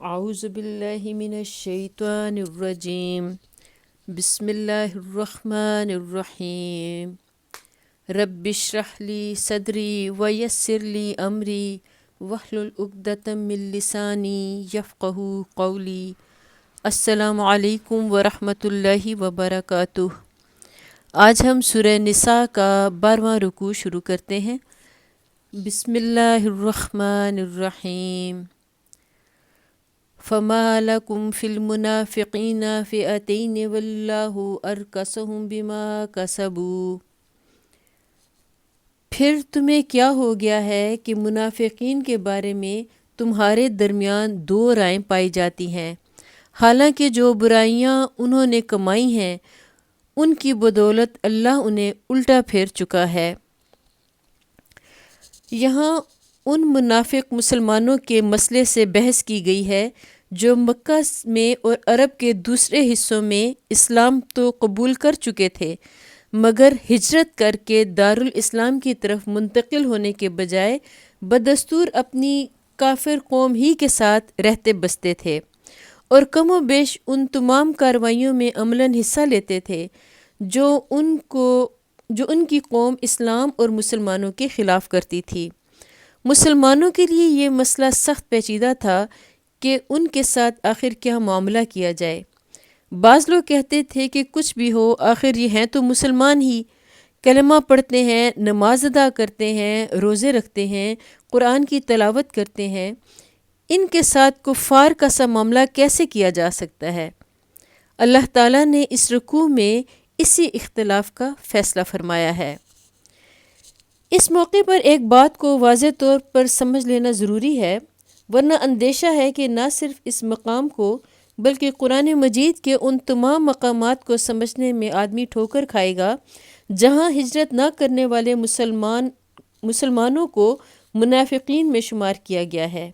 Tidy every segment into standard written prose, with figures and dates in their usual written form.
اعوذ باللہ من الشیطان الرجیم بسم اللہ الرحمن الرحیم رب اشرح لی صدری ویسر لی امری واحلل عقدۃ من لسانی یفقہوا قولی۔ السلام علیکم ورحمۃ اللہ وبرکاتہ۔ آج ہم سورہ نساء کا 12واں رکوع شروع کرتے ہیں۔ بسم اللہ الرحمن الرحیم۔ فما لکم فی المنافقین فئتین واللہ ارکسہم بما کسبوا۔ پھر تمہیں کیا ہو گیا ہے کہ منافقین کے بارے میں تمہارے درمیان دو رائیں پائی جاتی ہیں، حالانکہ جو برائیاں انہوں نے کمائی ہیں ان کی بدولت اللہ انہیں الٹا پھیر چکا ہے۔ یہاں ان منافق مسلمانوں کے مسئلے سے بحث کی گئی ہے جو مکہ میں اور عرب کے دوسرے حصوں میں اسلام تو قبول کر چکے تھے، مگر ہجرت کر کے دارالاسلام کی طرف منتقل ہونے کے بجائے بدستور اپنی کافر قوم ہی کے ساتھ رہتے بستے تھے، اور کم و بیش ان تمام کارروائیوں میں عملاً حصہ لیتے تھے جو ان کی قوم اسلام اور مسلمانوں کے خلاف کرتی تھی۔ مسلمانوں کے لیے یہ مسئلہ سخت پیچیدہ تھا کہ ان کے ساتھ آخر کیا معاملہ کیا جائے۔ بعض لوگ کہتے تھے کہ کچھ بھی ہو، آخر یہ ہیں تو مسلمان ہی، کلمہ پڑھتے ہیں، نماز ادا کرتے ہیں، روزے رکھتے ہیں، قرآن کی تلاوت کرتے ہیں، ان کے ساتھ کفار کا سا معاملہ کیسے کیا جا سکتا ہے؟ اللہ تعالیٰ نے اس رکوع میں اسی اختلاف کا فیصلہ فرمایا ہے۔ اس موقع پر ایک بات کو واضح طور پر سمجھ لینا ضروری ہے، ورنہ اندیشہ ہے کہ نہ صرف اس مقام کو بلکہ قرآن مجید کے ان تمام مقامات کو سمجھنے میں آدمی ٹھوکر کھائے گا جہاں ہجرت نہ کرنے والے مسلمانوں کو منافقین میں شمار کیا گیا ہے۔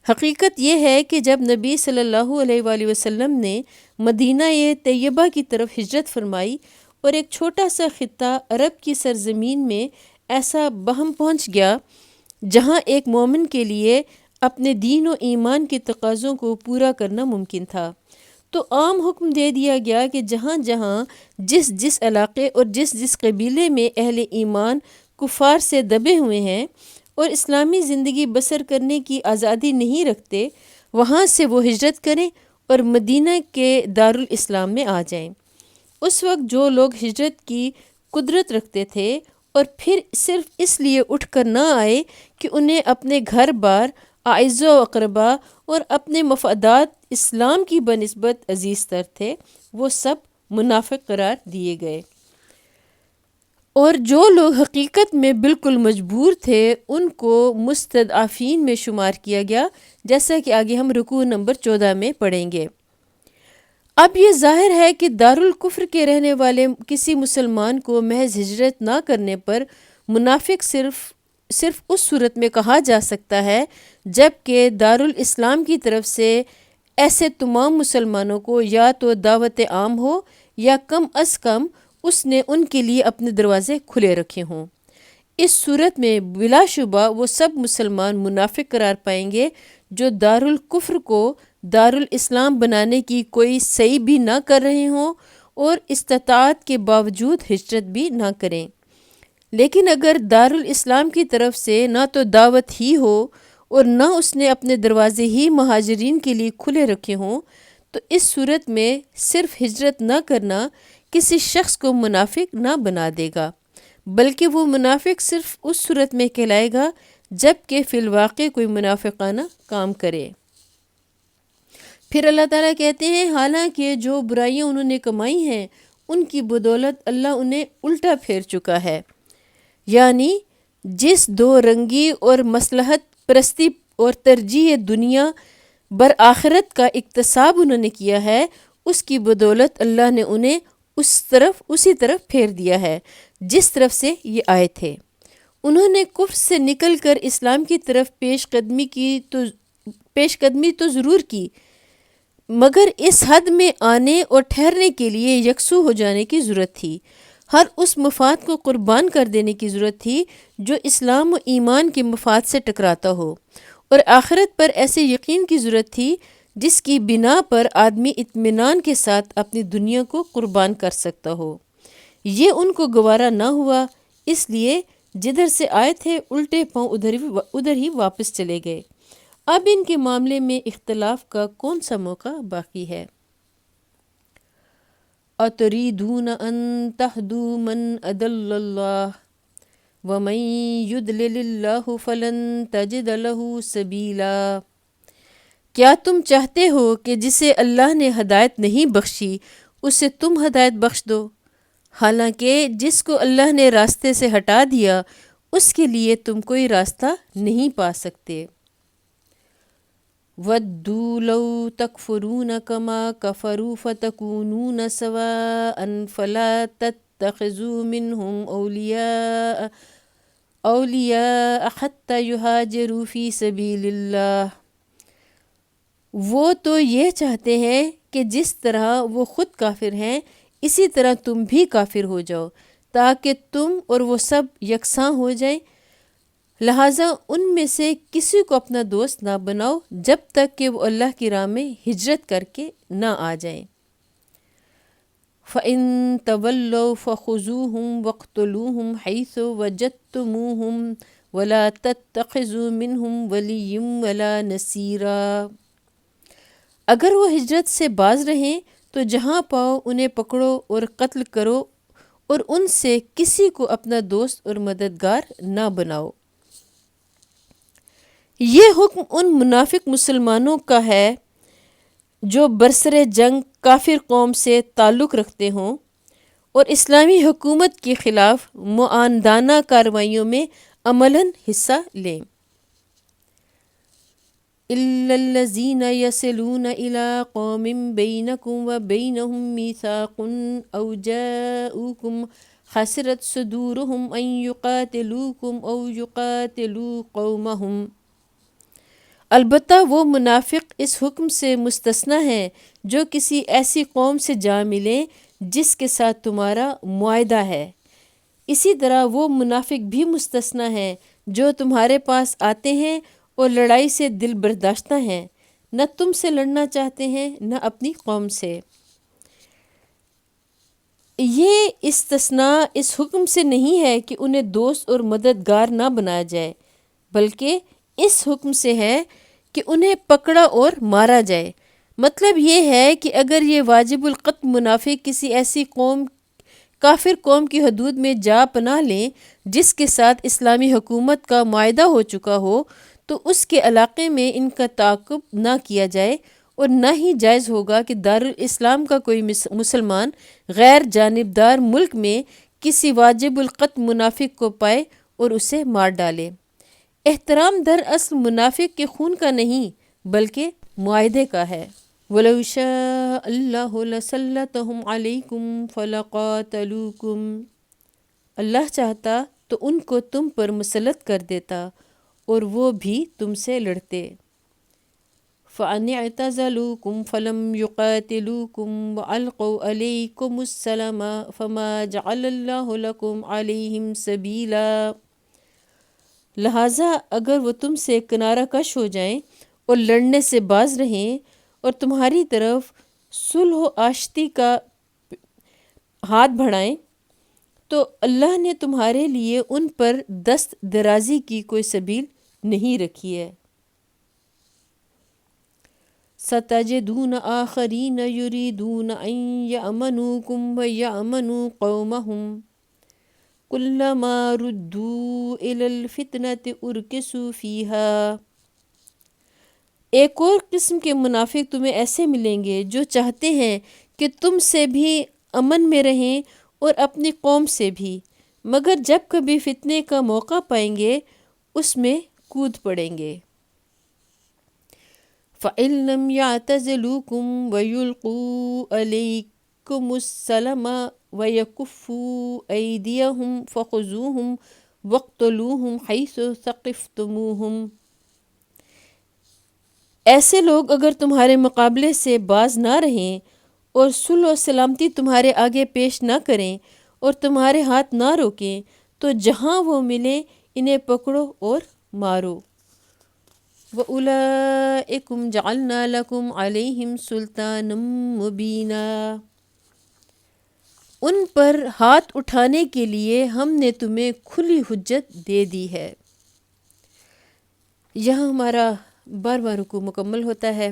حقیقت یہ ہے کہ جب نبی صلی اللہ علیہ وآلہ وسلم نے مدینہ طیبہ کی طرف ہجرت فرمائی اور ایک چھوٹا سا خطہ عرب کی سرزمین میں ایسا بہم پہنچ گیا جہاں ایک مومن کے لیے اپنے دین و ایمان کے تقاضوں کو پورا کرنا ممکن تھا، تو عام حکم دے دیا گیا کہ جہاں جہاں جس علاقے اور جس قبیلے میں اہل ایمان کفار سے دبے ہوئے ہیں اور اسلامی زندگی بسر کرنے کی آزادی نہیں رکھتے، وہاں سے وہ ہجرت کریں اور مدینہ کے دارالاسلام میں آ جائیں۔ اس وقت جو لوگ ہجرت کی قدرت رکھتے تھے اور پھر صرف اس لیے اٹھ کر نہ آئے کہ انہیں اپنے گھر بار، اعزاء و اقربا اور اپنے مفادات اسلام کی بنسبت عزیز تر تھے، وہ سب منافق قرار دیے گئے، اور جو لوگ حقیقت میں بالکل مجبور تھے ان کو مستضعفین میں شمار کیا گیا، جیسا کہ آگے ہم رکوع نمبر 14 میں پڑھیں گے۔ اب یہ ظاہر ہے کہ دارالکفر کے رہنے والے کسی مسلمان کو محض ہجرت نہ کرنے پر منافق صرف اس صورت میں کہا جا سکتا ہے جب کہ دارالاسلام کی طرف سے ایسے تمام مسلمانوں کو یا تو دعوت عام ہو یا کم از کم اس نے ان کے لیے اپنے دروازے کھلے رکھے ہوں۔ اس صورت میں بلا شبہ وہ سب مسلمان منافق قرار پائیں گے جو دارالکفر کو دارالاسلام بنانے کی کوئی سعی بھی نہ کر رہے ہوں اور استطاعت کے باوجود ہجرت بھی نہ کریں۔ لیکن اگر دارالاسلام کی طرف سے نہ تو دعوت ہی ہو اور نہ اس نے اپنے دروازے ہی مہاجرین کے لیے کھلے رکھے ہوں، تو اس صورت میں صرف ہجرت نہ کرنا کسی شخص کو منافق نہ بنا دے گا، بلکہ وہ منافق صرف اس صورت میں کہلائے گا جب کہ فی الواقع کوئی منافقانہ کام کرے۔ پھر اللہ تعالیٰ کہتے ہیں حالانکہ جو برائیاں انہوں نے کمائی ہیں ان کی بدولت اللہ انہیں الٹا پھیر چکا ہے، یعنی جس دو رنگی اور مصلحت پرستی اور ترجیح دنیا برآخرت کا اکتساب انہوں نے کیا ہے، اس کی بدولت اللہ نے انہیں اسی طرف پھیر دیا ہے جس طرف سے یہ آئے تھے۔ انہوں نے کفر سے نکل کر اسلام کی طرف پیش قدمی تو ضرور کی، مگر اس حد میں آنے اور ٹھہرنے کے لیے یکسو ہو جانے کی ضرورت تھی۔ ہر اس مفاد کو قربان کر دینے کی ضرورت تھی جو اسلام و ایمان کے مفاد سے ٹکراتا ہو، اور آخرت پر ایسے یقین کی ضرورت تھی جس کی بنا پر آدمی اطمینان کے ساتھ اپنی دنیا کو قربان کر سکتا ہو۔ یہ ان کو گوارا نہ ہوا، اس لیے جدھر سے آئے تھے الٹے پاؤں ادھر ہی واپس چلے گئے۔ اب ان کے معاملے میں اختلاف کا کون سا موقع باقی ہے؟ أَتُرِيدُونَ أَن تَهْدُوا مَنْ أَضَلَّ اللَّهُ وَمَن يُضْلِلِ اللَّهُ فَلَن تَجِدَ لَهُ سَبِيلًا۔ کیا تم چاہتے ہو کہ جسے اللہ نے ہدایت نہیں بخشی اسے تم ہدایت بخش دو، حالانکہ جس کو اللہ نے راستے سے ہٹا دیا اس کے لیے تم کوئی راستہ نہیں پا سکتے۔ وَدُّوا لَوْ تَكْفُرُونَ كَمَا كَفَرُوا فَتَكُونُونَ سَوَاءً فَلَا تَتَّخِذُوا مِنْهُمْ أَوْلِيَاءَ حَتَّى يُهَاجِرُوا فِي سَبِيلِ اللَّهِ۔ وہ تو یہ چاہتے ہیں کہ جس طرح وہ خود کافر ہیں اسی طرح تم بھی کافر ہو جاؤ تاکہ تم اور وہ سب یکساں ہو جائیں، لہٰذا ان میں سے کسی کو اپنا دوست نہ بناؤ جب تک کہ وہ اللہ کی راہ میں ہجرت کر کے نہ آ جائیں۔ فَإِن تَوَلَّوْا فَخُذُوهُمْ وَاقْتُلُوهُمْ حَيْثُ وَجَدتُّمُوهُمْ وَلَا تَتَّخِذُوا مِنْهُمْ وَلِيًّا وَلَا نَصِيرًا۔ اگر وہ ہجرت سے باز رہیں تو جہاں پاؤ انہیں پکڑو اور قتل کرو، اور ان سے کسی کو اپنا دوست اور مددگار نہ بناؤ۔ یہ حکم ان منافق مسلمانوں کا ہے جو برسر جنگ کافر قوم سے تعلق رکھتے ہوں اور اسلامی حکومت کے خلاف معاندانہ کارروائیوں میں عملاً حصہ لیں۔ إِلَّا الَّذِينَ يَصِلُونَ إِلَىٰ قَوْمٍ بَيْنَكُمْ وَبَيْنَهُم مِّيثَاقٌ أَوْ جَاءُوكُمْ حَسِرَتْ صُدُورُهُمْ أَن يُقَاتِلُوكُمْ أَوْ يُقَاتِلُوا قَوْمَهُمْ۔ البتہ وہ منافق اس حکم سے مستثنیٰ ہیں جو کسی ایسی قوم سے جا ملیں جس کے ساتھ تمہارا معاہدہ ہے، اسی طرح وہ منافق بھی مستثنیٰ ہیں جو تمہارے پاس آتے ہیں اور لڑائی سے دل برداشتہ ہیں، نہ تم سے لڑنا چاہتے ہیں نہ اپنی قوم سے۔ یہ استثناء اس حکم سے نہیں ہے کہ انہیں دوست اور مددگار نہ بنایا جائے، بلکہ اس حکم سے ہے کہ انہیں پکڑا اور مارا جائے۔ مطلب یہ ہے کہ اگر یہ واجب القتل منافق کسی ایسی کافر قوم کی حدود میں جا پناہ لیں جس کے ساتھ اسلامی حکومت کا معاہدہ ہو چکا ہو تو اس کے علاقے میں ان کا تعاقب نہ کیا جائے، اور نہ ہی جائز ہوگا کہ دارالاسلام کا کوئی مسلمان غیر جانبدار ملک میں کسی واجب القتل منافق کو پائے اور اسے مار ڈالے۔ احترام دراصل منافق کے خون کا نہیں بلکہ معاہدے کا ہے۔ وَلَوْ شَاءَ اللَّهُ لَسَلَّطَهُمْ عَلَيْكُمْ فَلَقَاتَلُوكُمْ۔ اللہ چاہتا تو ان کو تم پر مسلط کر دیتا اور وہ بھی تم سے لڑتے۔ فَإِنِ اعْتَزَلُوكُمْ فَلَمْ يُقَاتِلُوكُمْ وَأَلْقَوْا عَلَيْكُمُ السَّلَامَ فَمَا جَعَلَ اللَّهُ لَكُمْ عَلَيْهِمْ سَبِيلًا۔ لہٰذا اگر وہ تم سے کنارہ کش ہو جائیں اور لڑنے سے باز رہیں اور تمہاری طرف صلح و آشتی کا ہاتھ بڑھائیں تو اللہ نے تمہارے لیے ان پر دست درازی کی کوئی سبیل نہیں رکھی ہے۔ سَتَجِدُونَ آخَرِينَ يُرِيدُونَ أَن يَأْمَنُوكُمْ وَيَأْمَنُوا قَوْمَهُمْ كُلَّمَا رُدُّوا إِلَى الْفِتْنَةِ أُرْكِسُوا فِيهَا۔ ایک اور قسم کے منافق تمہیں ایسے ملیں گے جو چاہتے ہیں کہ تم سے بھی امن میں رہیں اور اپنی قوم سے بھی، مگر جب کبھی فتنے کا موقع پائیں گے اس میں کود پڑیں گے۔ فَإِن لَّمْ يَعْتَزِلُوكُمْ وَيُلْقُوا عَلَيْكُمُ السَّلَامَ وَيَكُفُّوا أَيْدِيَهُمْ فَخُذُوهُمْ وَاقْتُلُوهُمْ حَيْثُ ثَقِفْتُمُوهُمْ۔ ایسے لوگ اگر تمہارے مقابلے سے باز نہ رہیں اور صلح و سلامتی تمہارے آگے پیش نہ کریں اور تمہارے ہاتھ نہ روکیں تو جہاں وہ ملیں انہیں پکڑو اور مارو۔ وَأُولَئِكُمْ جَعَلْنَا لَكُمْ عَلَيْهِمْ سُلْطَانًا مُبِينًا، ان پر ہاتھ اٹھانے کے لیے ہم نے تمہیں کھلی حجت دے دی ہے۔ یہاں ہمارا 12واں رکوع مکمل ہوتا ہے۔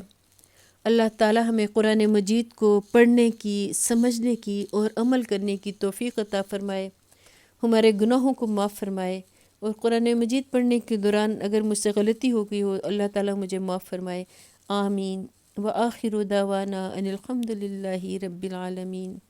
اللہ تعالی ہمیں قرآن مجید کو پڑھنے کی، سمجھنے کی اور عمل کرنے کی توفیق عطا فرمائے، ہمارے گناہوں کو معاف فرمائے، اور قرآن مجید پڑھنے کے دوران اگر مجھ سے غلطی ہو گئی ہو اللہ تعالی مجھے معاف فرمائے، آمین۔ وآخر دعوانا ان الحمد للہ رب العالمین۔